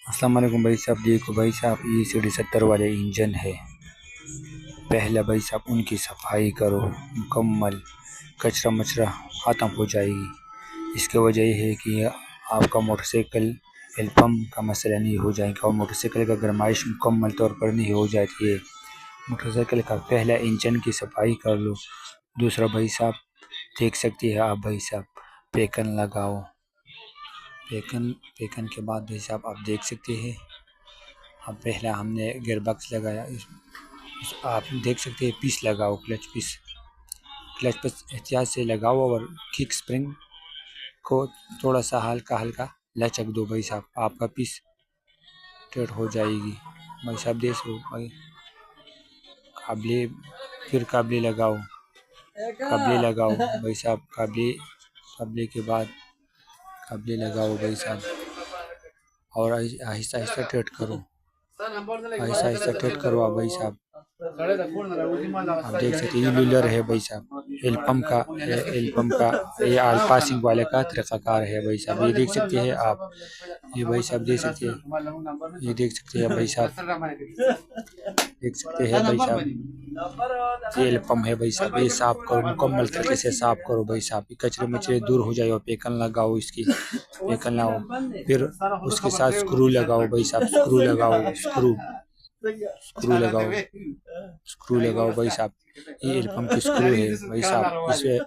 अस्सलाम वालेकुम भाई साहब। देखो भाई साहब, ये CD70 वाले इंजन है। पहले भाई साहब उनकी सफाई करो मुकम्मल, कचरा मचरा ख़त्म हो जाएगी। इसकी वजह यह है कि आपका मोटरसाइकिल ऑयल पंप का मसला नहीं हो जाएगा और मोटरसाइकिल का गर्माइश मुकम्मल तौर पर नहीं हो जाती है। मोटरसाइकिल का पहला इंजन की सफाई कर लो। दूसरा भाई साहब, देख सकती है आप भाई साहब, पेकन लगाओ। पेकन के बाद भाई साहब आप देख सकते हैं, अब पहला हमने गियर बॉक्स लगाया। आप देख सकते हैं, पीस लगाओ, क्लच पीस एहतियात से लगाओ और किक स्प्रिंग को थोड़ा सा हल्का हल्का लचक दो भाई साहब, आपका पीस टेट हो जाएगी भाई साहब। देखो भाई, काबले, फिर काबले लगाओ भाई साहब। काबले के बाद काबले लगाओ भाई साहब और आहिस्ता आहिस्ता टेट करो, आहिस्ता आहिस्ता टेट करो आप भाई साहब। आप देख सकते हैं, ये लूलर है भाई साहब, एल पंप का ये आल पासिंग वाले का तरीक़ाकार है भाई साहब। ये देख सकते हैं आप, ये भाई साहब देख सकते हैं, ये देख सकते हैं भाई साहब, देख सकते हैं भाई साहब, ये एल पंप है भाई साहब। ये साफ करो, मुकम्मल तरीके से साफ करो भाई साहब, कचरे मचरे दूर हो जाए और पेकन लगाओ, इसकी पेकन लगाओ, फिर उसके साथ स्क्रू लगाओ भाई साहब, स्क्रू लगाओ भाई साहब। ये एल पंप की स्क्रू है भाई साहब, इसे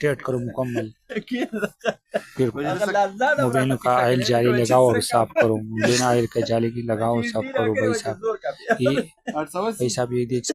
टाइट करो मुकम्मल। फिर मोबाइल का ऑयल जाली लगाओ और साफ करो, बिना ऑयल का जाली की लगाओ, साफ करो भाई साहब। ये भाई साहब, ये देख